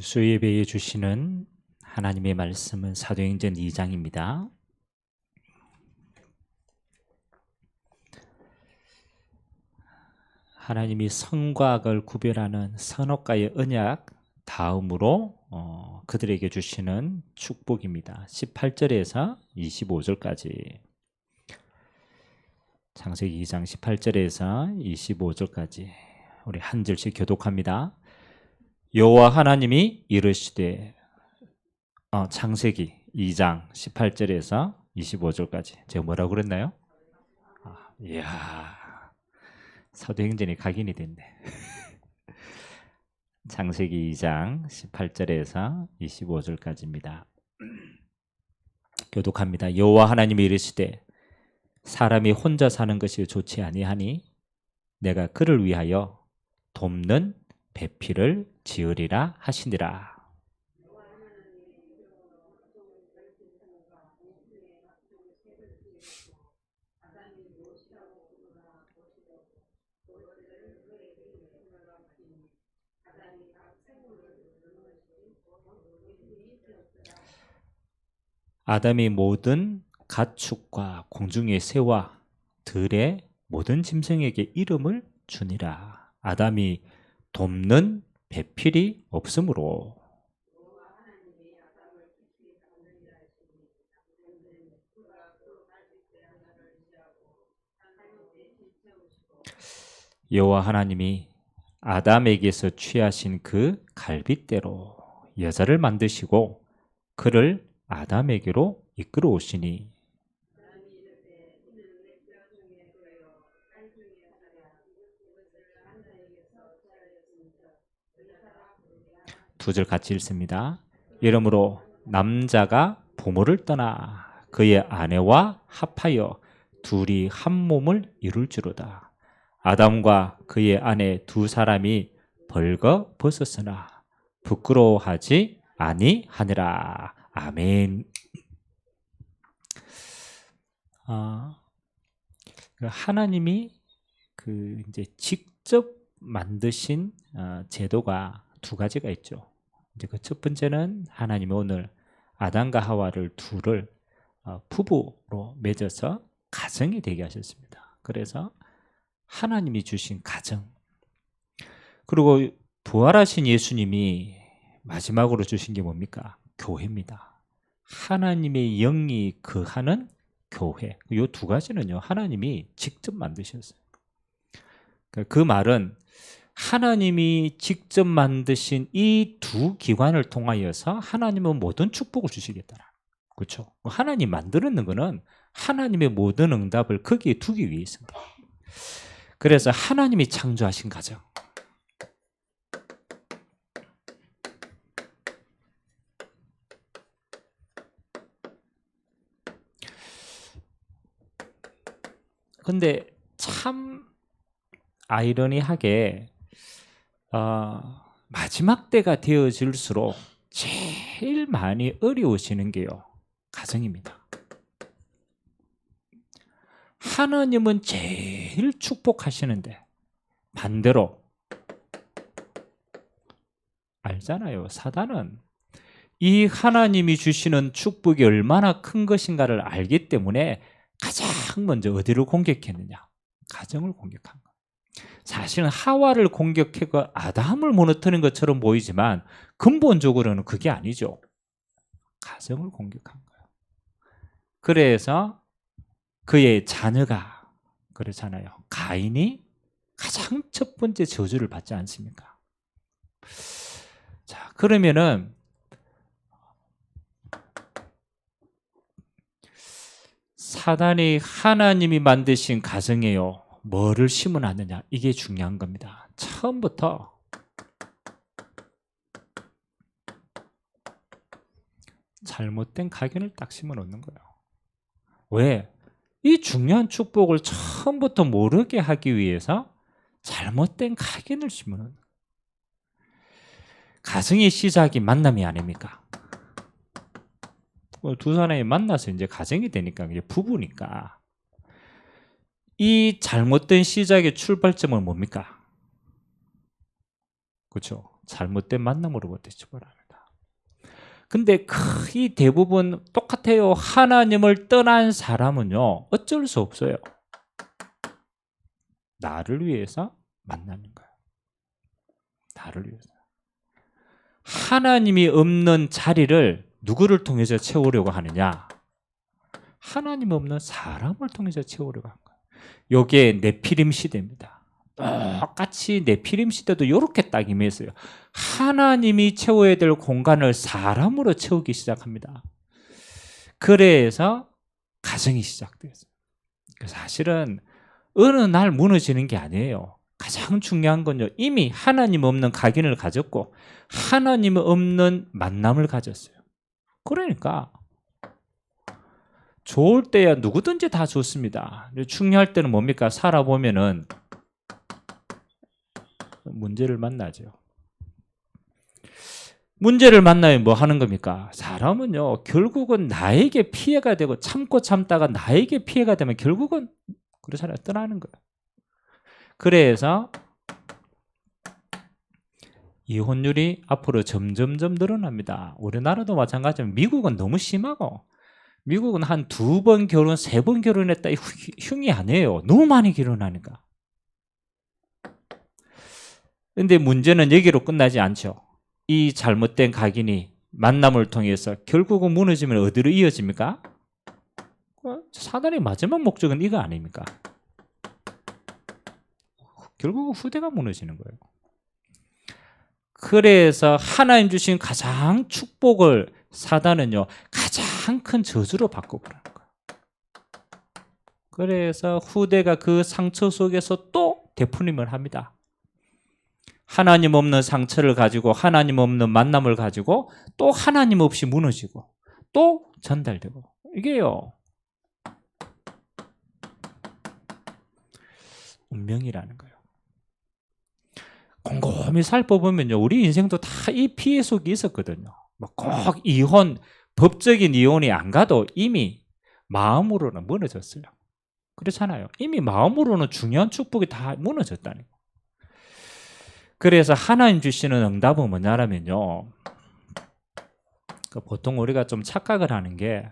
수예배에 주시는 하나님의 말씀은 사도행전 2장입니다. 하나님이 선과 악을 구별하는 선악과의 언약 다음으로 그들에게 주시는 축복입니다. 18절에서 25절까지 창세기 2장 18절에서 25절까지 우리 한 절씩 교독합니다. 여호와 하나님이 이르시되 창세기 2장 18절에서 25절까지 제가 뭐라고 그랬나요? 이야, 사도행전이 각인이 됐네. 창세기 2장 18절에서 25절까지입니다. 교독합니다. 여호와 하나님이 이르시되 사람이 혼자 사는 것이 좋지 아니하니 내가 그를 위하여 돕는 배필을 지으리라 하시니라. 아담이 모든 가축과 공중의 새와 들의 모든 짐승에게 이름을 주니라. 아담이 돕는 배필이 없으므로 여호와 하나님이 아담에게서 취하신 그 갈빗대로 여자를 만드시고 그를 아담에게로 이끌어 오시니 두 절 같이 읽습니다. 이러므로 남자가 부모를 떠나 그의 아내와 합하여 둘이 한 몸을 이룰지로다. 아담과 그의 아내 두 사람이 벌거 벗었으나 부끄러워하지 아니하니라. 아멘. 하나님이 이제 직접 만드신 제도가 두 가지가 있죠. 이제 그 첫 번째는 하나님이 오늘 아담과 하와를 둘을 부부로 맺어서 가정이 되게 하셨습니다. 그래서 하나님이 주신 가정, 그리고 부활하신 예수님이 마지막으로 주신 게 뭡니까? 교회입니다. 하나님의 영이 거하는 교회. 이 두 가지는요, 하나님이 직접 만드셨어요. 그 말은 하나님이 직접 만드신 이 두 기관을 통하여서 하나님은 모든 축복을 주시겠다. 그렇죠? 하나님 만드는 거는 하나님의 모든 응답을 거기에 두기 위해서입니다. 그래서 하나님이 창조하신 가정, 근데 참 아이러니하게 마지막 때가 되어질수록 제일 많이 어려우시는 게요, 가정입니다. 하나님은 제일 축복하시는데 반대로 알잖아요. 사단은 이 하나님이 주시는 축복이 얼마나 큰 것인가를 알기 때문에 가장 먼저 어디를 공격했느냐? 가정을 공격한 거예요. 사실은 하와를 공격해서 아담을 무너뜨린 것처럼 보이지만 근본적으로는 그게 아니죠. 가정을 공격한 거예요. 그래서 그의 자녀가 그렇잖아요. 가인이 가장 첫 번째 저주를 받지 않습니까? 자, 그러면은 사단이 하나님이 만드신 가정에요, 뭐를 심어놨느냐, 이게 중요한 겁니다. 처음부터 잘못된 가견을 딱 심어놓는 거예요. 왜? 이 중요한 축복을 처음부터 모르게 하기 위해서 잘못된 가견을 심어놓는 거예요. 가정의 시작이 만남이 아닙니까? 두 사람이 만나서 이제 가정이 되니까 이제 부부니까 이 잘못된 시작의 출발점은 뭡니까? 그렇죠? 잘못된 만남으로부터 처벌합니다. 근데 거의 대부분 똑같아요. 하나님을 떠난 사람은요, 어쩔 수 없어요. 나를 위해서 만나는 거예요. 나를 위해서. 하나님이 없는 자리를 누구를 통해서 채우려고 하느냐? 하나님 없는 사람을 통해서 채우려고 하는 거예요. 이게 네피림 시대입니다. 똑같이 네피림 시대도 이렇게 딱 임했어요. 하나님이 채워야 될 공간을 사람으로 채우기 시작합니다. 그래서 가정이 시작됐어요. 사실은 어느 날 무너지는 게 아니에요. 가장 중요한 건요, 이미 하나님 없는 각인을 가졌고 하나님 없는 만남을 가졌어요. 그러니까 좋을 때야 누구든지 다 좋습니다. 중요할 때는 뭡니까? 살아보면은 문제를 만나죠. 문제를 만나면 뭐 하는 겁니까? 사람은요, 결국은 나에게 피해가 되고 참고 참다가 나에게 피해가 되면 결국은 그렇잖아요. 떠나는 거예요. 그래서 이혼율이 앞으로 점점점 늘어납니다. 우리나라도 마찬가지입니다. 미국은 너무 심하고, 미국은 한 2번 결혼, 3번 결혼했다 흉이 아니에요. 너무 많이 결혼하니까. 근데 문제는 여기로 끝나지 않죠. 이 잘못된 각인이 만남을 통해서 결국은 무너지면 어디로 이어집니까? 사단의 마지막 목적은 이거 아닙니까? 결국은 후대가 무너지는 거예요. 그래서 하나님 주신 가장 축복을 사단은요, 가장 큰 저주로 바꿔버리는 거예요. 그래서 후대가 그 상처 속에서 또 되풀이를 합니다. 하나님 없는 상처를 가지고 하나님 없는 만남을 가지고 또 하나님 없이 무너지고 또 전달되고, 이게요 운명이라는 거예요. 곰곰이 살펴보면요, 우리 인생도 다 이 피해 속에 있었거든요. 꼭 이혼, 법적인 이혼이 안 가도 이미 마음으로는 무너졌어요. 그렇잖아요. 이미 마음으로는 중요한 축복이 다 무너졌다는 거예요. 그래서 하나님 주시는 응답은 뭐냐면요, 보통 우리가 좀 착각을 하는 게,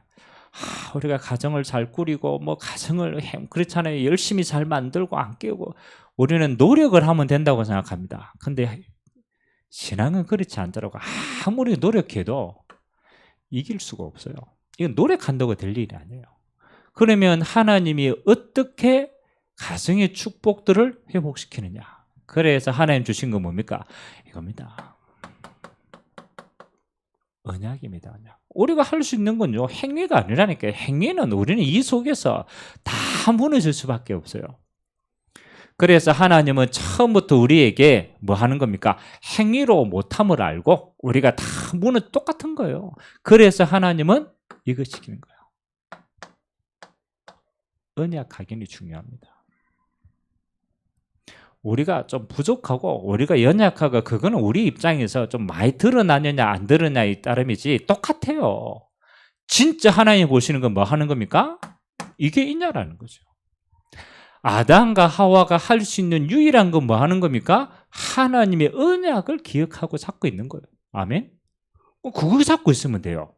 우리가 가정을 잘 꾸리고 뭐 가정을 그렇잖아요. 열심히 잘 만들고 안 깨우고 우리는 노력을 하면 된다고 생각합니다. 근데 신앙은 그렇지 않더라고. 아무리 노력해도 이길 수가 없어요. 이건 노력한다고 될 일이 아니에요. 그러면 하나님이 어떻게 가정의 축복들을 회복시키느냐? 그래서 하나님 주신 건 뭡니까? 이겁니다. 언약입니다. 언약. 우리가 할 수 있는 건요, 행위가 아니라니까요. 행위는 우리는 이 속에서 다 무너질 수밖에 없어요. 그래서 하나님은 처음부터 우리에게 뭐 하는 겁니까? 행위로 못함을 알고 우리가 다 똑같은 거예요. 그래서 하나님은 이거 시키는 거예요. 언약 각인이 중요합니다. 우리가 좀 부족하고 우리가 연약하고 그거는 우리 입장에서 좀 많이 드러나느냐 안 드러나냐에 따름이지 똑같아요. 진짜 하나님 보시는 건 뭐 하는 겁니까? 이게 있냐라는 거죠. 아담과 하와가 할 수 있는 유일한 건 뭐 하는 겁니까? 하나님의 언약을 기억하고 잡고 있는 거예요. 아멘? 그걸 잡고 있으면 돼요.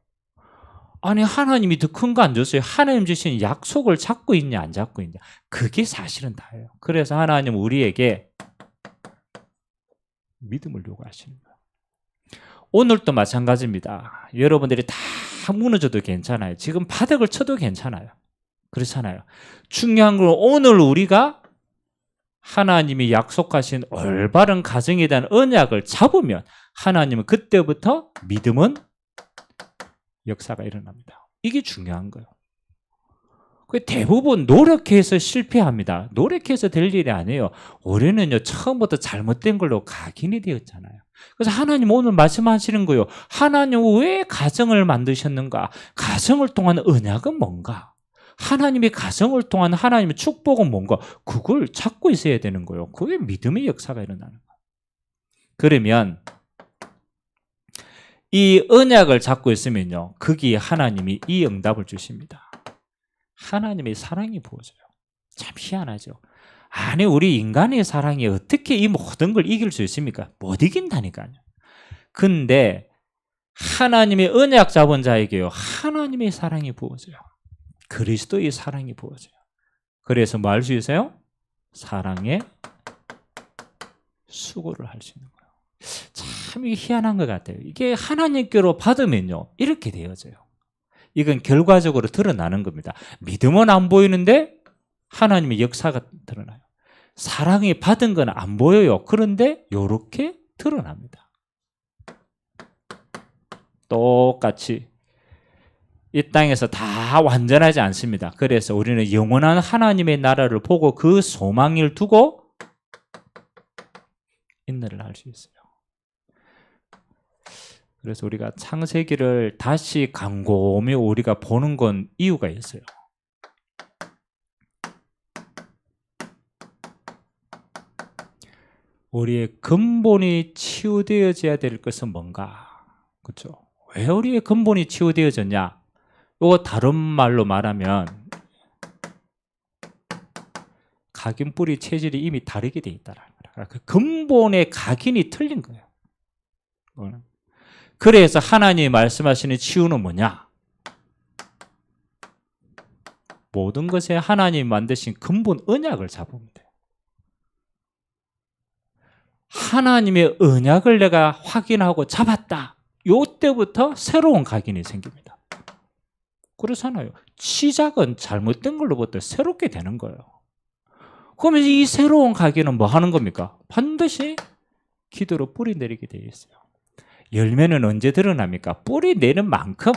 아니, 하나님이 더 큰 거 안 줬어요. 하나님 주신 약속을 잡고 있냐 안 잡고 있냐, 그게 사실은 다예요. 그래서 하나님은 우리에게 믿음을 요구하시는 거예요. 오늘도 마찬가지입니다. 여러분들이 다 무너져도 괜찮아요. 지금 바닥을 쳐도 괜찮아요. 그렇잖아요. 중요한 건 오늘 우리가 하나님이 약속하신 올바른 가정에 대한 언약을 잡으면 하나님은 그때부터 믿음은 역사가 일어납니다. 이게 중요한 거예요. 대부분 노력해서 실패합니다. 노력해서 될 일이 아니에요. 우리는요, 처음부터 잘못된 걸로 각인이 되었잖아요. 그래서 하나님 오늘 말씀하시는 거예요. 하나님 왜 가정을 만드셨는가? 가정을 통한 언약은 뭔가? 하나님의 가정을 통한 하나님의 축복은 뭔가? 그걸 찾고 있어야 되는 거예요. 그게 믿음의 역사가 일어나는 거예요. 그러면 이 언약을 잡고 있으면요, 거기에 하나님이 이 응답을 주십니다. 하나님의 사랑이 부어져요. 참 희한하죠. 아니, 우리 인간의 사랑이 어떻게 이 모든 걸 이길 수 있습니까? 못 이긴다니까요. 근데 하나님의 언약 잡은 자에게요, 하나님의 사랑이 부어져요. 그리스도의 사랑이 부어져요. 그래서 뭐 할 수 있어요? 사랑의 수고를 할 수 있는 거예요. 참 이게 희한한 것 같아요. 이게 하나님께로 받으면요, 이렇게 되어져요. 이건 결과적으로 드러나는 겁니다. 믿음은 안 보이는데 하나님의 역사가 드러나요. 사랑이 받은 건 안 보여요. 그런데 이렇게 드러납니다. 똑같이 이 땅에서 다 완전하지 않습니다. 그래서 우리는 영원한 하나님의 나라를 보고 그 소망을 두고 인내를 할 수 있어요. 그래서 우리가 창세기를 다시 곰곰이 우리가 보는 건 이유가 있어요. 우리의 근본이 치유되어져야 될 것은 뭔가? 그렇죠? 왜 우리의 근본이 치유되어졌냐? 이거 다른 말로 말하면 각인 뿌리 체질이 이미 다르게 돼 있다라는 거예요. 그 근본의 각인이 틀린 거예요. 그래서 하나님이 말씀하시는 치유는 뭐냐? 모든 것에 하나님이 만드신 근본 언약을 잡으면 돼요. 하나님의 언약을 내가 확인하고 잡았다. 요때부터 새로운 각인이 생깁니다. 그렇잖아요. 시작은 잘못된 걸로부터 새롭게 되는 거예요. 그러면 이 새로운 각인은 뭐 하는 겁니까? 반드시 기도로 뿌리 내리게 되어 있어요. 열매는 언제 드러납니까? 뿌리 내는 만큼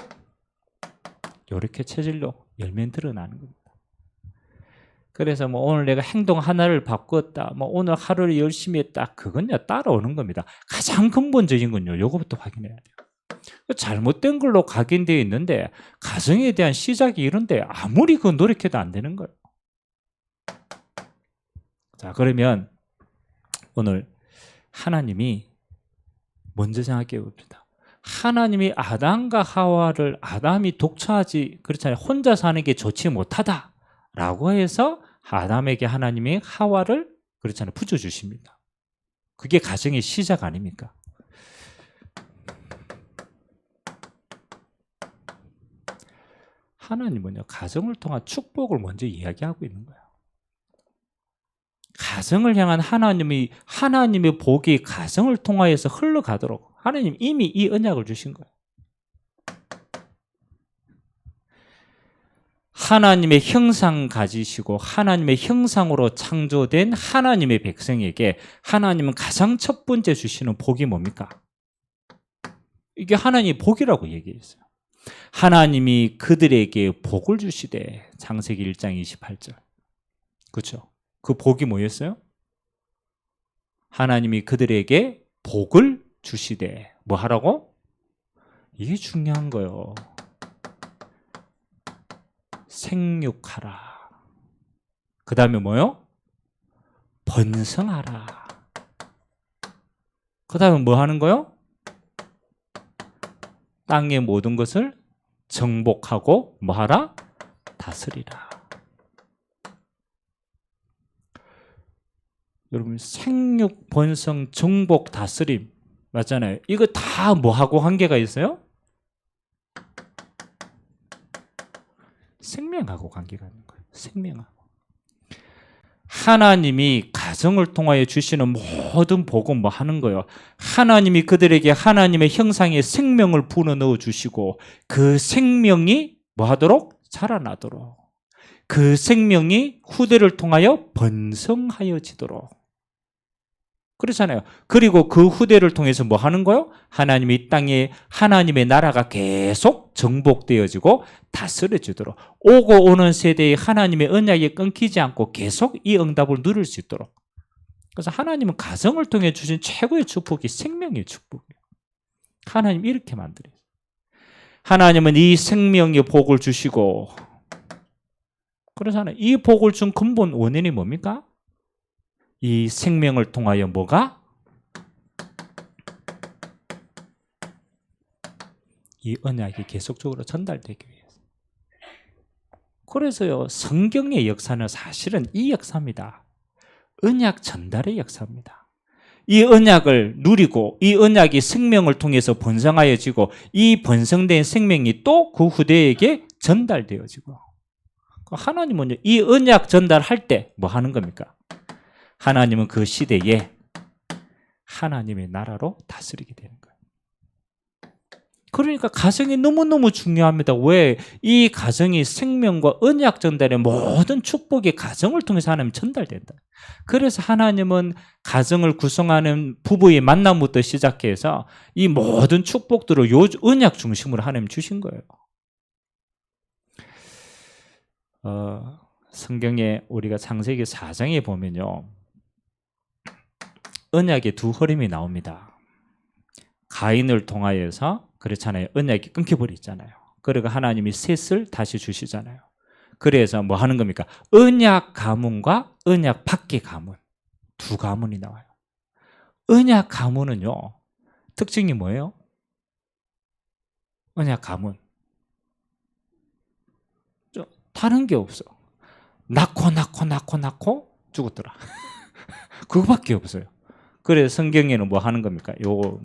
이렇게 체질로 열매는 드러나는 겁니다. 그래서 뭐 오늘 내가 행동 하나를 바꿨다, 뭐 오늘 하루를 열심히 했다, 그건요 따라오는 겁니다. 가장 근본적인 건요, 요거부터 확인해야 돼요. 잘못된 걸로 각인되어 있는데 가정에 대한 시작이 이런데 아무리 그 노력해도 안 되는 거예요. 자, 그러면 오늘 하나님이 먼저 생각해 봅시다. 하나님이 아담과 하와를, 아담이 독처하지, 그렇잖아요, 혼자 사는 게 좋지 못하다라고 해서 아담에게 하나님이 하와를, 그렇잖아요, 붙여주십니다. 그게 가정의 시작 아닙니까? 하나님은요, 가정을 통한 축복을 먼저 이야기하고 있는 거예요. 가정을 향한 하나님의 복이 가정을 통하여서 흘러가도록 하나님 이미 이 언약을 주신 거예요. 하나님의 형상 가지시고 하나님의 형상으로 창조된 하나님의 백성에게 하나님은 가장 첫 번째 주시는 복이 뭡니까? 이게 하나님의 복이라고 얘기했어요. 하나님이 그들에게 복을 주시되, 창세기 1장 28절. 그렇죠? 그 복이 뭐였어요? 하나님이 그들에게 복을 주시되 뭐 하라고? 이게 중요한 거예요. 생육하라. 그 다음에 뭐요? 번성하라. 그 다음에 뭐 하는 거요? 땅의 모든 것을 정복하고 뭐 하라? 다스리라. 여러분, 생육, 번성, 정복, 다스림 맞잖아요. 이거 다 뭐하고 관계가 있어요? 생명하고 관계가 있는 거예요. 생명하고. 하나님이 가정을 통하여 주시는 모든 복은 뭐 하는 거예요? 하나님이 그들에게 하나님의 형상의 생명을 불어넣어 주시고 그 생명이 뭐 하도록? 자라나도록. 그 생명이 후대를 통하여 번성하여지도록. 그렇잖아요. 그리고 그 후대를 통해서 뭐 하는 거요? 하나님이 이 땅에 하나님의 나라가 계속 정복되어지고 다스려지도록, 오고 오는 세대의 하나님의 언약이 끊기지 않고 계속 이 응답을 누릴 수 있도록. 그래서 하나님은 가정을 통해 주신 최고의 축복이 생명의 축복이에요. 하나님 이렇게 만들어요. 하나님은 이 생명의 복을 주시고, 그렇잖아요. 이 복을 준 근본 원인이 뭡니까? 이 생명을 통하여 뭐가? 이 언약이 계속적으로 전달되기 위해서. 그래서요, 성경의 역사는 사실은 이 역사입니다. 언약 전달의 역사입니다. 이 언약을 누리고 이 언약이 생명을 통해서 번성하여지고 이 번성된 생명이 또 그 후대에게 전달되어지고 하나님은 이 언약 전달할 때 뭐 하는 겁니까? 하나님은 그 시대에 하나님의 나라로 다스리게 되는 거예요. 그러니까 가정이 너무너무 중요합니다. 왜? 이 가정이 생명과 언약 전달의 모든 축복이 가정을 통해서 하나님 전달된다. 그래서 하나님은 가정을 구성하는 부부의 만남부터 시작해서 이 모든 축복들을 요 언약 중심으로 하나님 주신 거예요. 성경에 우리가 창세기 4장에 보면요, 언약의 두 흐름이 나옵니다. 가인을 통하여서 그렇잖아요. 언약이 끊겨버렸잖아요. 그리고 하나님이 셋을 다시 주시잖아요. 그래서 뭐 하는 겁니까? 언약 가문과 언약 밖의 가문, 두 가문이 나와요. 언약 가문은요, 특징이 뭐예요? 언약 가문 다른 게 없어. 낳고 죽었더라. 그거밖에 없어요. 그래서 성경에는 뭐 하는 겁니까? 요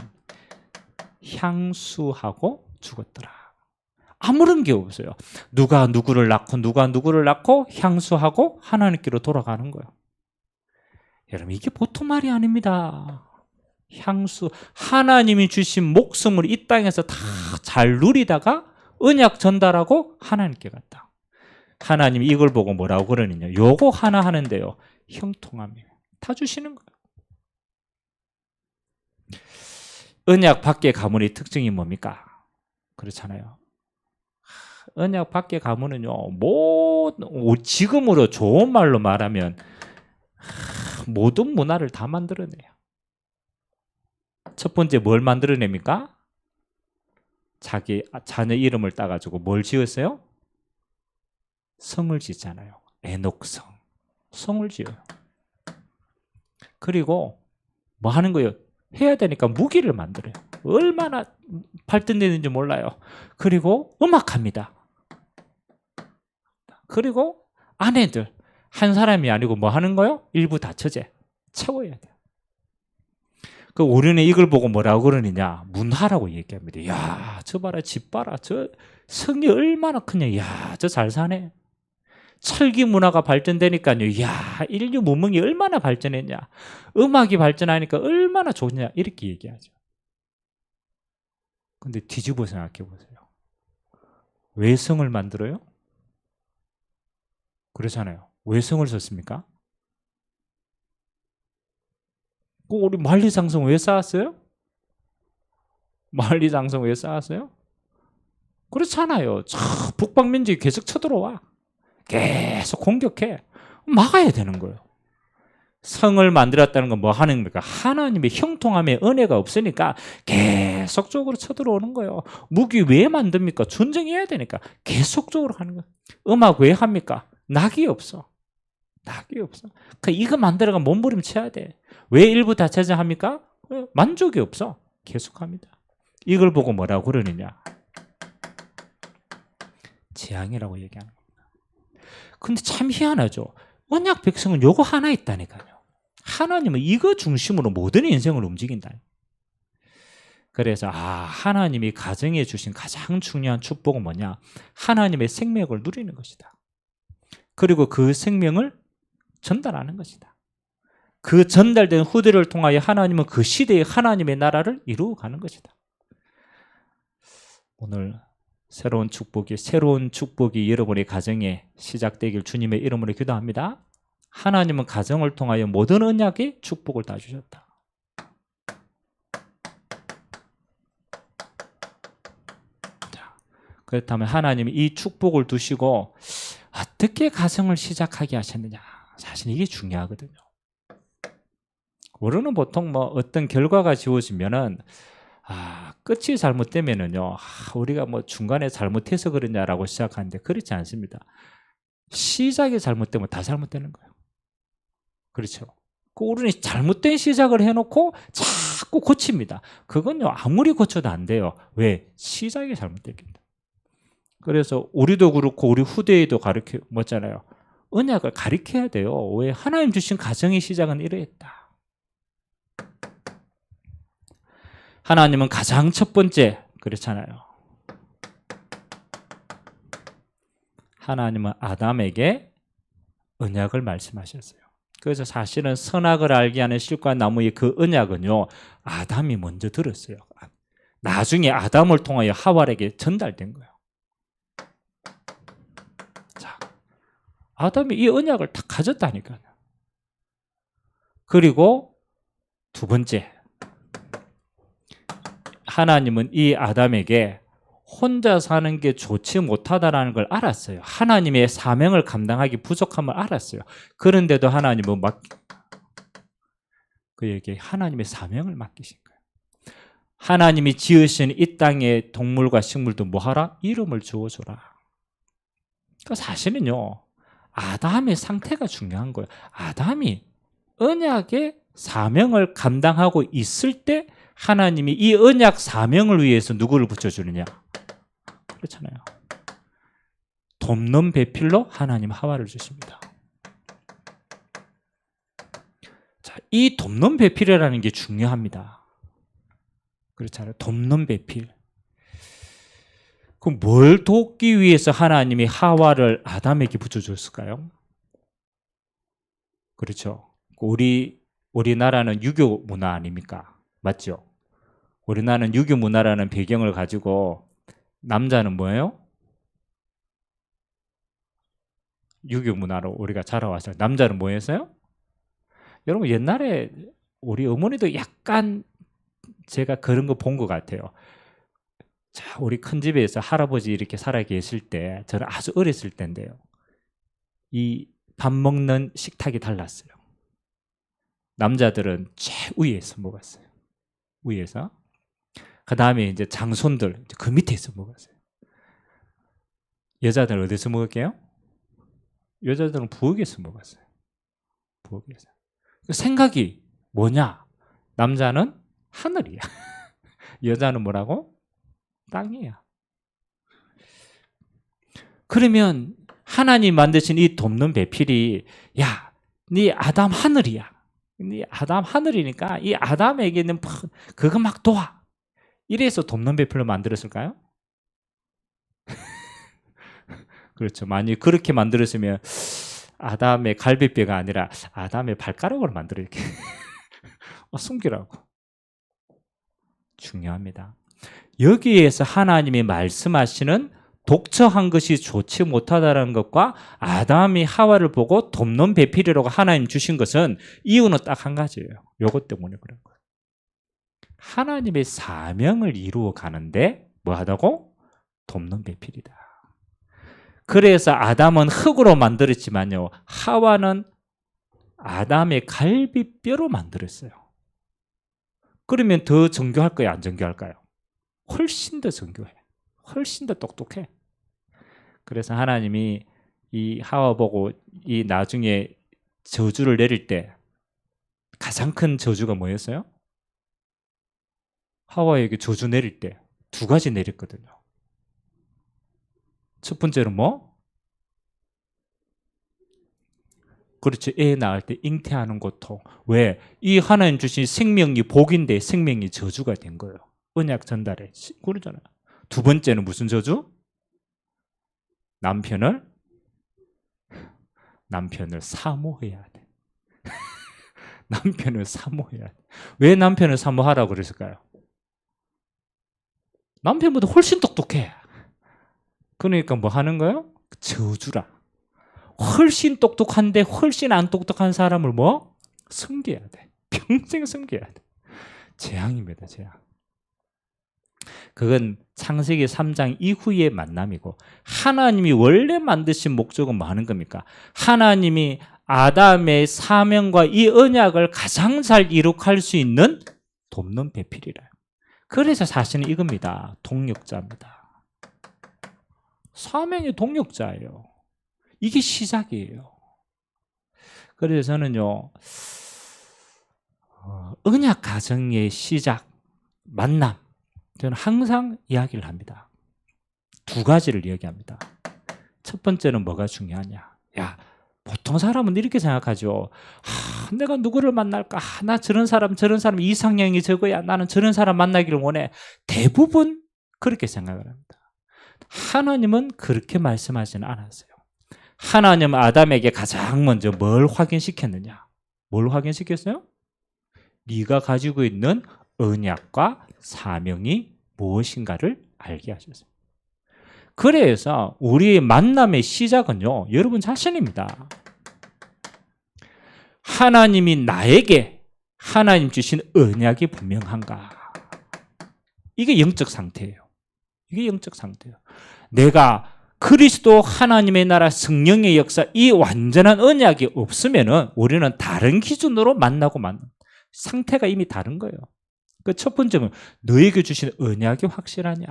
향수하고 죽었더라. 아무런 게 없어요. 누가 누구를 낳고 향수하고 하나님께로 돌아가는 거예요. 여러분, 이게 보통 말이 아닙니다. 향수, 하나님이 주신 목숨을 이 땅에서 다 잘 누리다가 언약 전달하고 하나님께 갔다. 하나님이 이걸 보고 뭐라고 그러느냐? 요거 하나 하는데요, 형통함이에요. 다 주시는 거예요. 언약 밖의 가문의 특징이 뭡니까? 그렇잖아요. 언약 밖의 가문은요, 지금으로 좋은 말로 말하면 모든 문화를 다 만들어내요. 첫 번째 뭘 만들어냅니까? 자기 자녀 이름을 따가지고 뭘 지었어요? 성을 짓잖아요. 에녹성. 성을 지어요. 그리고 뭐 하는 거예요? 해야 되니까 무기를 만들어요. 얼마나 발전되는지 몰라요. 그리고 음악합니다. 그리고 아내들 한 사람이 아니고 뭐 하는 거요? 일부 다처제 채워야 돼요. 그 우리는 이걸 보고 뭐라고 그러느냐? 문화라고 얘기합니다. 야, 저 봐라, 집 봐라, 저 성이 얼마나 크냐? 야, 저 잘 사네. 철기 문화가 발전되니까요. 야, 인류 문명이 얼마나 발전했냐? 음악이 발전하니까 얼마나 좋냐? 이렇게 얘기하죠. 근데 뒤집어 생각해 보세요. 왜 성을 만들어요? 그렇잖아요. 왜 성을 썼습니까? 우리 만리장성 왜 쌓았어요? 만리장성 왜 쌓았어요? 그렇잖아요. 북방민족이 계속 쳐들어와. 계속 공격해. 막아야 되는 거예요. 성을 만들었다는 건 뭐 하는 겁니까? 하나님의 형통함의 은혜가 없으니까 계속적으로 쳐들어오는 거예요. 무기 왜 만듭니까? 전쟁해야 되니까 계속적으로 하는 거예요. 음악 왜 합니까? 낙이 없어. 낙이 없어. 그러니까 이거 만들어가 몸부림쳐야 돼. 왜 일부 다처제 합니까? 만족이 없어. 계속합니다. 이걸 보고 뭐라고 그러느냐? 재앙이라고 얘기하는 겁니다. 근데 참 희한하죠. 언약 백성은 요거 하나 있다니까요. 하나님은 이거 중심으로 모든 인생을 움직인다. 그래서 하나님이 가정에 주신 가장 중요한 축복은 뭐냐? 하나님의 생명을 누리는 것이다. 그리고 그 생명을 전달하는 것이다. 그 전달된 후대를 통하여 하나님은 그 시대에 하나님의 나라를 이루어가는 것이다. 오늘 새로운 축복이 여러분의 가정에 시작되길 주님의 이름으로 기도합니다. 하나님은 가정을 통하여 모든 언약의 축복을 다 주셨다. 자, 그렇다면 하나님이 이 축복을 두시고 어떻게 가정을 시작하게 하셨느냐? 사실 이게 중요하거든요. 우리는 보통 뭐 어떤 결과가 지어지면은 끝이 잘못되면은요, 우리가 뭐 중간에 잘못해서 그러냐라고 시작하는데 그렇지 않습니다. 시작이 잘못되면 다 잘못되는 거예요. 그렇죠. 우리는 잘못된 시작을 해놓고 자꾸 고칩니다. 그건요, 아무리 고쳐도 안 돼요. 왜? 시작이 잘못됐습니다. 그래서 우리도 그렇고 우리 후대에도 뭐잖아요. 언약을 가르쳐야 돼요. 왜? 하나님 주신 가정의 시작은 이러했다. 하나님은 가장 첫 번째 그렇잖아요. 하나님은 아담에게 언약을 말씀하셨어요. 그래서 사실은 선악을 알게 하는 실과 나무의 그 언약은요, 아담이 먼저 들었어요. 나중에 아담을 통하여 하와에게 전달된 거예요. 자, 아담이 이 언약을 다 가졌다니까요. 그리고 두 번째, 하나님은 이 아담에게 혼자 사는 게 좋지 못하다라는 걸 알았어요. 하나님의 사명을 감당하기 부족함을 알았어요. 그런데도 하나님은 그에게 하나님의 사명을 맡기신 거예요. 하나님이 지으신 이 땅의 동물과 식물도 뭐하라? 이름을 주어줘라. 그러니까 사실은요, 아담의 상태가 중요한 거예요. 아담이 언약의 사명을 감당하고 있을 때 하나님이 이 언약 사명을 위해서 누구를 붙여주느냐? 그렇잖아요. 돕는 배필로 하나님 하와를 주십니다. 자, 이 돕는 배필이라는 게 중요합니다. 그렇잖아요. 돕는 배필. 그럼 뭘 돕기 위해서 하나님이 하와를 아담에게 붙여줬을까요? 그렇죠. 우리나라는 유교 문화 아닙니까? 맞죠? 우리나라는 유교 문화라는 배경을 가지고 남자는 뭐예요? 유교 문화로 우리가 자라왔어요. 남자는 뭐였어요? 여러분 옛날에 우리 어머니도 약간 제가 그런 거 본 것 같아요. 자, 우리 큰 집에서 할아버지 이렇게 살아 계실 때, 저는 아주 어렸을 때인데요. 이 밥 먹는 식탁이 달랐어요. 남자들은 제일 위에서 먹었어요. 위에서. 그 다음에 이제 장손들 그 밑에서 먹었어요. 여자들은 어디서 먹을게요? 여자들은 부엌에서 먹었어요. 부엌에서. 생각이 뭐냐? 남자는 하늘이야. 여자는 뭐라고? 땅이야. 그러면 하나님 만드신 이 돕는 배필이 야, 네 아담 하늘이야. 네 아담 하늘이니까 이 아담에게는 그거 막 도와. 이래서 돕는 배필로 만들었을까요? 그렇죠. 만약 그렇게 만들었으면 아담의 갈비뼈가 아니라 아담의 발가락으로 만들어 이렇게 숨기라고. 중요합니다. 여기에서 하나님이 말씀하시는 독처한 것이 좋지 못하다는 것과 아담이 하와를 보고 돕는 배필이라고 하나님 주신 것은 이유는 딱 한 가지예요. 이것 때문에 그런 거예요. 하나님의 사명을 이루어 가는데 뭐 하다고? 돕는 배필이다. 그래서 아담은 흙으로 만들었지만요, 하와는 아담의 갈비뼈로 만들었어요. 그러면 더 정교할까요? 안 정교할까요? 훨씬 더 정교해. 훨씬 더 똑똑해. 그래서 하나님이 이 하와 보고 이 나중에 저주를 내릴 때 가장 큰 저주가 뭐였어요? 하와에게 저주 내릴 때 두 가지 내렸거든요. 첫 번째는 뭐? 그렇죠. 애 낳을 때 잉태하는 고통. 왜? 이 하나님 주신 생명이 복인데 생명이 저주가 된 거예요. 언약 전달에. 그러잖아요. 두 번째는 무슨 저주? 남편을 사모해야 돼. 남편을 사모해야 돼. 왜 남편을 사모하라고 그랬을까요? 남편보다 훨씬 똑똑해. 그러니까 뭐 하는 거예요? 저주라. 훨씬 똑똑한데 훨씬 안 똑똑한 사람을 뭐? 섬겨야 돼. 평생 섬겨야 돼. 재앙입니다. 재앙. 그건 창세기 3장 이후의 만남이고, 하나님이 원래 만드신 목적은 뭐 하는 겁니까? 하나님이 아담의 사명과 이 언약을 가장 잘 이룩할 수 있는 돕는 배필이래요. 그래서 사실은 이겁니다. 동력자입니다. 사명의 동력자예요. 이게 시작이에요. 그래서 저는요, 언약 가정의 시작, 만남, 저는 항상 이야기를 합니다. 두 가지를 이야기합니다. 첫 번째는 뭐가 중요하냐? 야, 보통 사람은 이렇게 생각하죠. 내가 누구를 만날까? 나 저런 사람 이상형이 저거야. 나는 저런 사람 만나기를 원해. 대부분 그렇게 생각을 합니다. 하나님은 그렇게 말씀하지는 않았어요. 하나님은 아담에게 가장 먼저 뭘 확인시켰느냐? 뭘 확인시켰어요? 네가 가지고 있는 언약과 사명이 무엇인가를 알게 하셨어요. 그래서 우리의 만남의 시작은요, 여러분 자신입니다. 하나님이 나에게 하나님 주신 언약이 분명한가? 이게 영적 상태예요. 이게 영적 상태예요. 내가 그리스도 하나님의 나라 성령의 역사 이 완전한 언약이 없으면은 우리는 다른 기준으로 만나고 만나는 상태가 이미 다른 거예요. 그 첫 번째는 너에게 주신 언약이 확실하냐.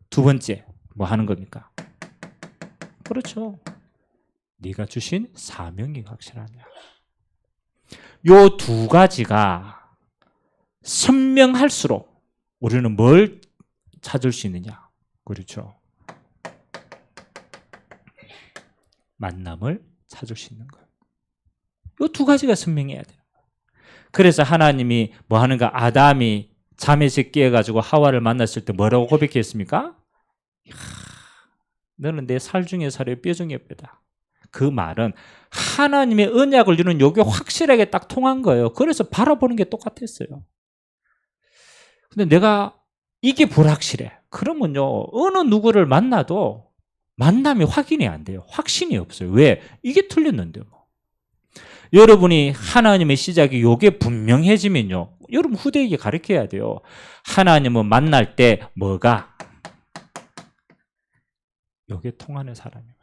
두 번째 뭐 하는 겁니까? 그렇죠. 네가 주신 사명이 확실하냐. 요 두 가지가 선명할수록 우리는 뭘 찾을 수 있느냐. 그렇죠. 만남을 찾을 수 있는 거예요. 요 두 가지가 선명해야 돼요. 그래서 하나님이 뭐 하는가? 아담이 잠에서 깨어가지고 하와를 만났을 때 뭐라고 고백했습니까? 너는 내 살 중에 살에 뼈 중에 뼈다. 그 말은 하나님의 언약을 이루는 요게 확실하게 딱 통한 거예요. 그래서 바라보는 게 똑같았어요. 근데 내가 이게 불확실해. 그러면요, 어느 누구를 만나도 만남이 확인이 안 돼요. 확신이 없어요. 왜? 이게 틀렸는데요. 여러분이 하나님의 시작이 요게 분명해지면요, 여러분 후대에게 가르쳐야 돼요. 하나님은 만날 때 뭐가? 요게 통하는 사람이에요.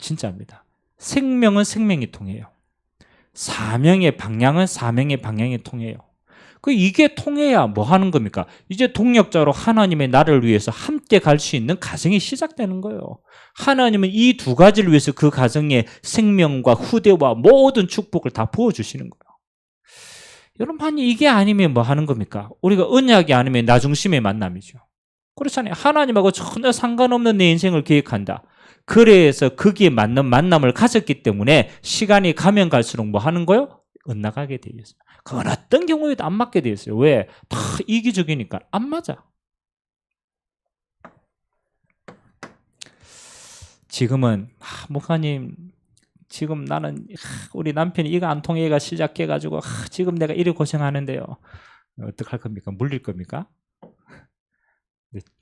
진짜입니다. 생명은 생명이 통해요. 사명의 방향이 통해요. 이게 통해야 뭐 하는 겁니까? 이제 동력자로 하나님의 나라를 위해서 함께 갈 수 있는 가정이 시작되는 거예요. 하나님은 이 두 가지를 위해서 그 가정에 생명과 후대와 모든 축복을 다 부어주시는 거예요. 여러분, 만약 이게 아니면 뭐 하는 겁니까? 우리가 언약이 아니면 나 중심의 만남이죠. 그렇잖아요. 하나님하고 전혀 상관없는 내 인생을 계획한다. 그래서 거기에 맞는 만남을 가졌기 때문에 시간이 가면 갈수록 뭐 하는 거예요? 엇나가게 되어 있어요. 그건 어떤 경우에도 안 맞게 되어 있어요. 왜? 다 이기적이니까 안 맞아. 지금은 목사님, 지금 나는 우리 남편이 이거 안 통해가 시작해가지고 지금 내가 이래 고생하는데요. 어떡할 겁니까? 물릴 겁니까?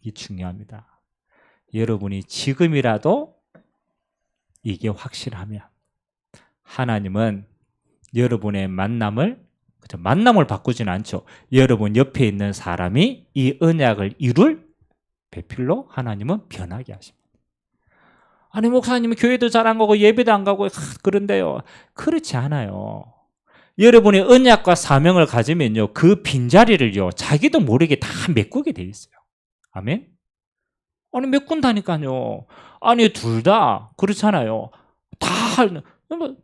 이게 중요합니다. 여러분이 지금이라도 이게 확실하면 하나님은 여러분의 만남을 바꾸지는 않죠. 여러분 옆에 있는 사람이 이 언약을 이룰 배필로 하나님은 변하게 하십니다. 아니 목사님은 교회도 잘 안 가고 예배도 안 가고 그런데요. 그렇지 않아요. 여러분이 언약과 사명을 가지면요, 그 빈자리를요 자기도 모르게 다 메꾸게 돼 있어요. 아멘? 아니 메꾼다니까요. 아니 둘 다 그렇잖아요. 다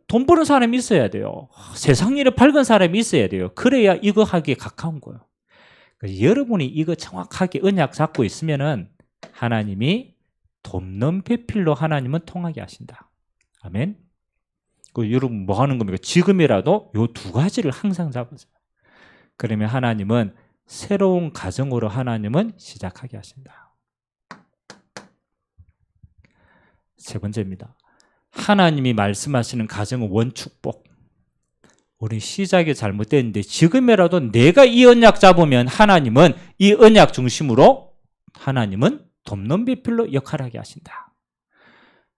돈 버는 사람이 있어야 돼요. 세상 일에 밝은 사람이 있어야 돼요. 그래야 이거 하기에 가까운 거예요. 여러분이 이거 정확하게 언약 잡고 있으면은 하나님이 돕는 배필로 하나님은 통하게 하신다. 아멘. 여러분 뭐 하는 겁니까? 지금이라도 요 두 가지를 항상 잡으세요. 그러면 하나님은 새로운 가정으로 하나님은 시작하게 하신다. 세 번째입니다. 하나님이 말씀하시는 가정은 원축복. 우리 시작이 잘못됐는데 지금이라도 내가 이 언약 잡으면 하나님은 이 언약 중심으로 하나님은 돕는 배필로 역할하게 하신다.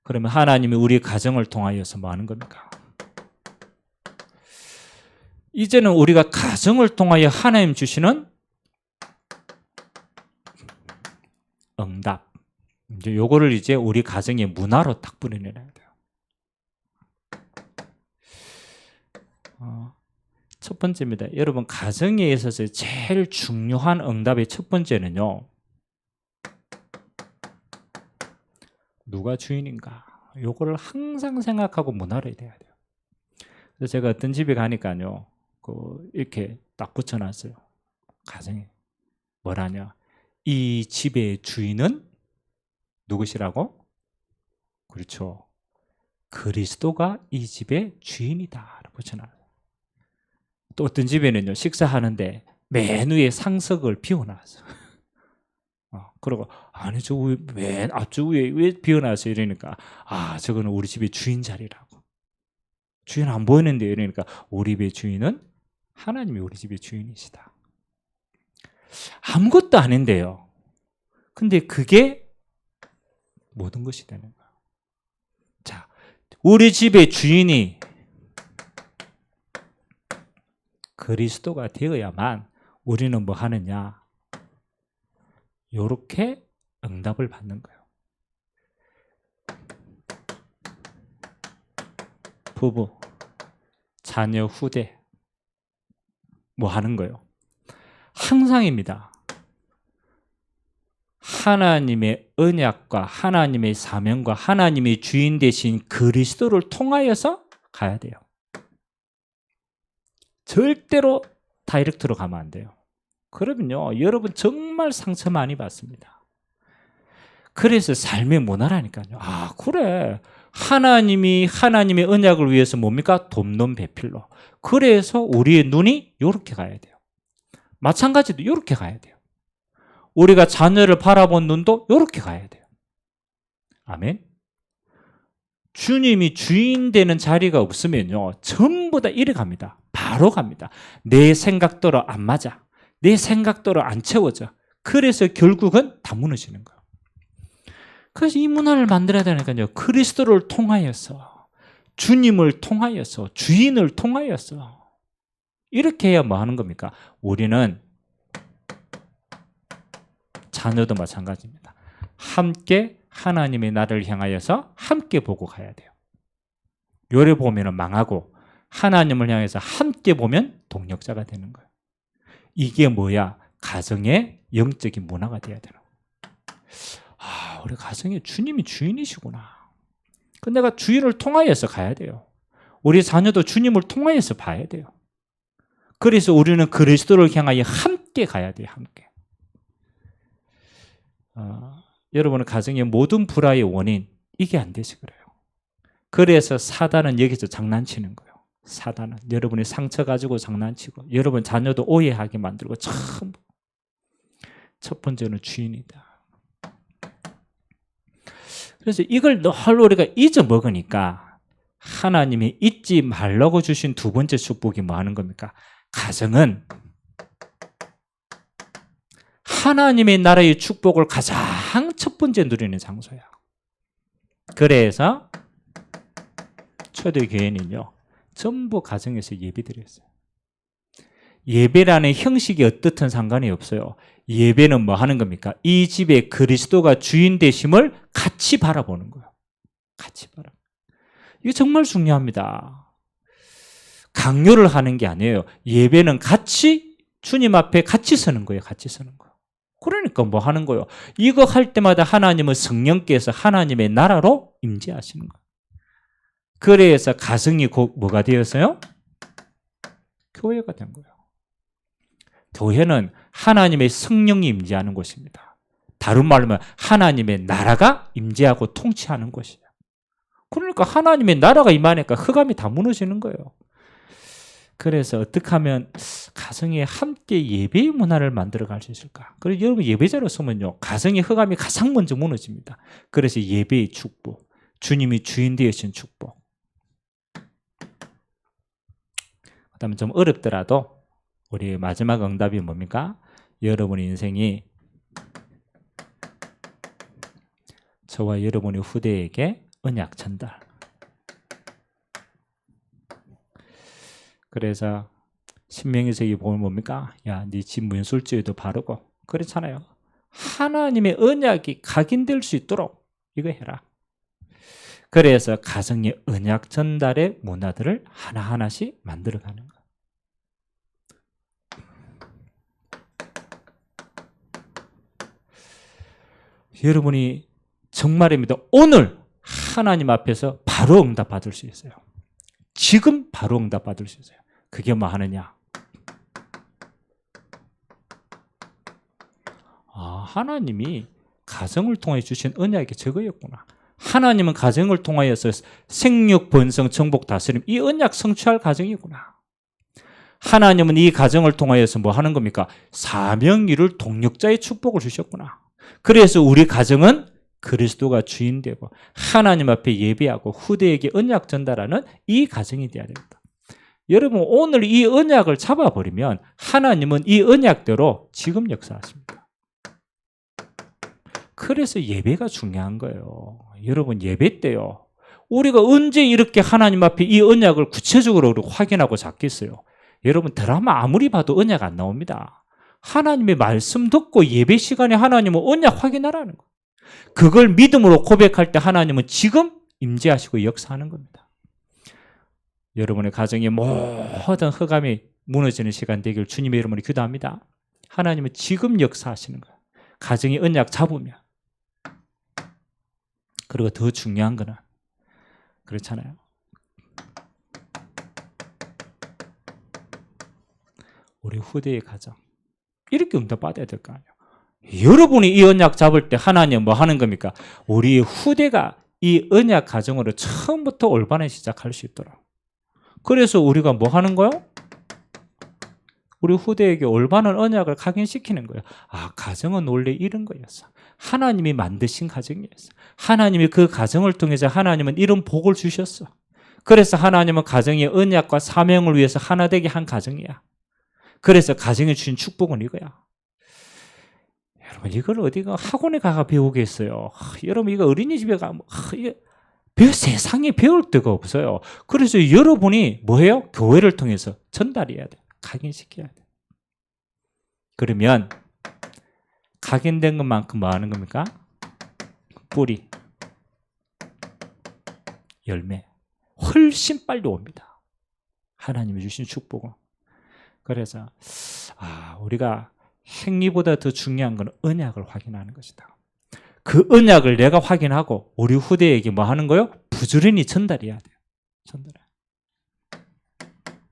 그러면 하나님이 우리 가정을 통하여서 뭐 하는 겁니까? 이제는 우리가 가정을 통하여 하나님 주시는 응답. 이제 요거를 이제 우리 가정의 문화로 딱 뿌려내야 돼요. 첫 번째입니다. 여러분 가정에 있어서 제일 중요한 응답의 첫 번째는요, 누가 주인인가? 요거를 항상 생각하고 문화를 돼야 돼요. 그래서 제가 어떤 집에 가니까요, 이렇게 딱 붙여놨어요. 가정에 뭐라냐? 이 집의 주인은 누구시라고? 그렇죠. 그리스도가 이 집의 주인이다. 붙여놔요. 또 어떤 집에는요, 식사하는데 맨 위에 상석을 비워놨어. 그러고 아니 저 맨 앞쪽 위에 왜 비워놨어요? 이러니까 저거는 우리 집의 주인 자리라고. 주인 안 보이는데 이러니까 우리 집의 주인은 하나님이 우리 집의 주인이시다. 아무것도 아닌데요. 근데 그게 모든 것이 되는 거예요. 자, 우리 집의 주인이 그리스도가 되어야만 우리는 뭐 하느냐? 이렇게 응답을 받는 거예요. 부부, 자녀, 후대 뭐 하는 거예요? 항상입니다. 하나님의 언약과 하나님의 사명과 하나님의 주인 되신 그리스도를 통하여서 가야 돼요. 절대로 다이렉트로 가면 안 돼요. 그러면요, 여러분 정말 상처 많이 받습니다. 그래서 삶의 문화라니까요. 그래. 하나님의 언약을 위해서 뭡니까? 돕는 배필로. 그래서 우리의 눈이 이렇게 가야 돼요. 마찬가지로 이렇게 가야 돼요. 우리가 자녀를 바라본 눈도 이렇게 가야 돼요. 아멘. 주님이 주인 되는 자리가 없으면요, 전부 다 이래 갑니다. 바로 갑니다. 내 생각대로 안 맞아. 내 생각대로 안 채워져. 그래서 결국은 다 무너지는 거예요. 그래서 이 문화를 만들어야 되니까요, 그리스도를 통하여서, 주님을 통하여서, 주인을 통하여서 이렇게 해야 뭐 하는 겁니까? 우리는 자녀도 마찬가지입니다. 함께 하나님의 나라를 향하여서 함께 보고 가야 돼요. 요래 보면 망하고 하나님을 향해서 함께 보면 동력자가 되는 거예요. 이게 뭐야? 가정의 영적인 문화가 돼야 되는 거예요. 우리 가정에 주님이 주인이시구나. 근데 내가 주인을 통하여서 가야 돼요. 우리 자녀도 주님을 통하여서 봐야 돼요. 그래서 우리는 그리스도를 향하여 함께 가야 돼요. 함께. 여러분은 가정의 모든 불화의 원인, 이게 안 돼서 그래요. 그래서 사단은 여기서 장난치는 거예요. 사단은 여러분이 상처 가지고 장난치고, 여러분 자녀도 오해하게 만들고, 참 첫 번째는 주인이다. 그래서 이걸 늘 우리가 잊어먹으니까 하나님이 잊지 말라고 주신 두 번째 축복이 뭐 하는 겁니까? 가정은 하나님의 나라의 축복을 가장 첫 번째 누리는 장소야. 그래서 초대교회는요, 전부 가정에서 예배드렸어요. 예배라는 형식이 어떻든 상관이 없어요. 예배는 뭐 하는 겁니까? 이 집에 그리스도가 주인 되심을 같이 바라보는 거예요. 같이 바라. 이게 정말 중요합니다. 강요를 하는 게 아니에요. 예배는 같이 주님 앞에 같이 서는 거예요. 같이 서는 거예요. 그러니까 뭐 하는 거예요? 이거 할 때마다 하나님은 성령께서 하나님의 나라로 임재하시는 거예요. 그래서 가정이 곧 뭐가 되었어요? 교회가 된 거예요. 교회는 하나님의 성령이 임재하는 곳입니다. 다른 말로 하면 하나님의 나라가 임재하고 통치하는 곳이에요. 그러니까 하나님의 나라가 임하니까 흑암이 다 무너지는 거예요. 그래서 어떻게 하면 가정에 함께 예배의 문화를 만들어 갈 수 있을까? 그래서 여러분 예배자로 서면요, 가정의 흑암이 가장 먼저 무너집니다. 그래서 예배의 축복, 주님이 주인 되신 축복. 그다음에 좀 어렵더라도 우리 마지막 응답이 뭡니까? 여러분의 인생이 저와 여러분의 후대에게 언약 전달. 그래서 신명기서에 보면 뭡니까? 야, 네 집 문술주에도 바르고 그렇잖아요. 하나님의 언약이 각인될 수 있도록 이거 해라. 그래서 가정의 언약 전달의 문화들을 하나하나씩 만들어가는 거예요. 여러분이 정말입니다. 오늘 하나님 앞에서 바로 응답 받을 수 있어요. 지금 바로 응답 받을 수 있어요. 그게 뭐 하느냐? 하나님이 가정을 통해 주신 언약이 저거였구나. 하나님은 가정을 통하여서 생육, 번성, 정복, 다스림 이 언약 성취할 가정이구나. 하나님은 이 가정을 통하여서 뭐 하는 겁니까? 사명 이룰 동력자의 축복을 주셨구나. 그래서 우리 가정은 그리스도가 주인 되고 하나님 앞에 예배하고 후대에게 언약 전달하는 이 가정이 되어야 됩니다. 여러분 오늘 이 언약을 잡아버리면 하나님은 이 언약대로 지금 역사하십니다. 그래서 예배가 중요한 거예요. 여러분 예배 때요. 우리가 언제 이렇게 하나님 앞에 이 언약을 구체적으로 확인하고 잡겠어요? 여러분 드라마 아무리 봐도 언약 안 나옵니다. 하나님의 말씀 듣고 예배 시간에 하나님은 언약 확인하라는 거예요. 그걸 믿음으로 고백할 때 하나님은 지금 임재하시고 역사하는 겁니다. 여러분의 가정의 모든 흑암이 무너지는 시간 되길 주님의 이름으로 기도합니다. 하나님은 지금 역사하시는 거예요. 가정의 언약 잡으면. 그리고 더 중요한 거는 그렇잖아요. 우리 후대의 가정 이렇게 응답받아야 될 거 아니에요. 여러분이 이 언약 잡을 때 하나님 뭐 하는 겁니까? 우리 후대가 이 언약 가정으로 처음부터 올바른 시작할 수 있도록. 그래서 우리가 뭐 하는 거예요? 우리 후대에게 올바른 언약을 각인시키는 거예요. 아, 가정은 원래 이런 거였어. 하나님이 만드신 가정이었어. 하나님이 그 가정을 통해서 하나님은 이런 복을 주셨어. 그래서 하나님은 가정의 언약과 사명을 위해서 하나 되게 한 가정이야. 그래서 가정에 주신 축복은 이거야. 여러분 이걸 어디가 학원에 가서 배우겠어요. 여러분 이거 어린이집에 가면 세상에 배울 데가 없어요. 그래서 여러분이 뭐해요? 교회를 통해서 전달해야 돼. 각인시켜야 돼. 그러면 각인된 것만큼 뭐 하는 겁니까? 뿌리, 열매 훨씬 빨리 옵니다. 하나님이 주신 축복은. 그래서 우리가 행위보다 더 중요한 건 언약을 확인하는 것이다. 그 언약을 내가 확인하고 우리 후대에게 뭐 하는 거요? 부지런히 전달해야 돼요. 전달해.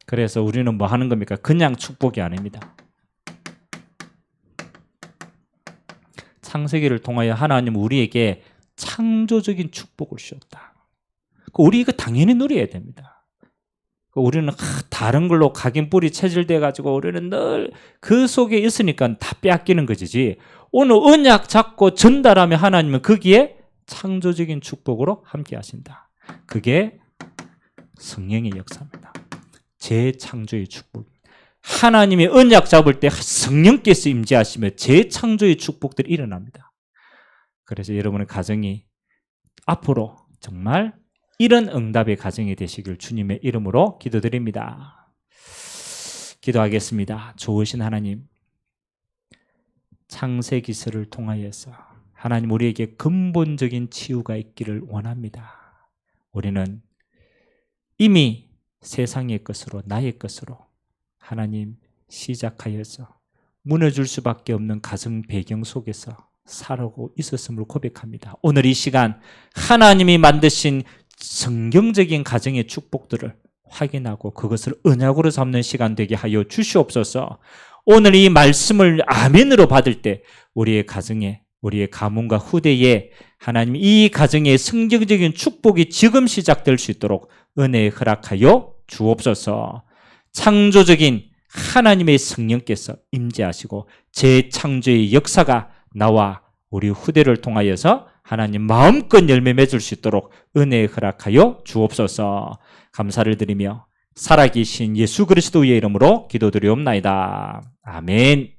그래서 우리는 뭐 하는 겁니까? 그냥 축복이 아닙니다. 창세기를 통하여 하나님 우리에게 창조적인 축복을 주셨다. 우리 이거 당연히 누려야 됩니다. 우리는 다른 걸로 각인 뿌리 체질돼 가지고 우리는 늘 그 속에 있으니까 다 빼앗기는 것이지. 오늘 언약 잡고 전달하면 하나님은 거기에 창조적인 축복으로 함께 하신다. 그게 성령의 역사입니다. 재창조의 축복. 하나님의 언약 잡을 때 성령께서 임재하시며 재창조의 축복들이 일어납니다. 그래서 여러분의 가정이 앞으로 정말 이런 응답의 가정이 되시길 주님의 이름으로 기도드립니다. 기도하겠습니다. 좋으신 하나님, 창세기서를 통하여서 하나님 우리에게 근본적인 치유가 있기를 원합니다. 우리는 이미 세상의 것으로 나의 것으로 하나님 시작하여서 무너질 수밖에 없는 가정 배경 속에서 살아오고 있었음을 고백합니다. 오늘 이 시간 하나님이 만드신 성경적인 가정의 축복들을 확인하고 그것을 언약으로 잡는 시간 되게 하여 주시옵소서. 오늘 이 말씀을 아멘으로 받을 때 우리의 가정에, 우리의 가문과 후대에 하나님 이 가정의 성경적인 축복이 지금 시작될 수 있도록 은혜에 허락하여 주옵소서. 창조적인 하나님의 성령께서 임재하시고 재창조의 역사가 나와 우리 후대를 통하여서 하나님 마음껏 열매 맺을 수 있도록 은혜에 허락하여 주옵소서. 감사를 드리며 살아계신 예수 그리스도의 이름으로 기도드리옵나이다. 아멘.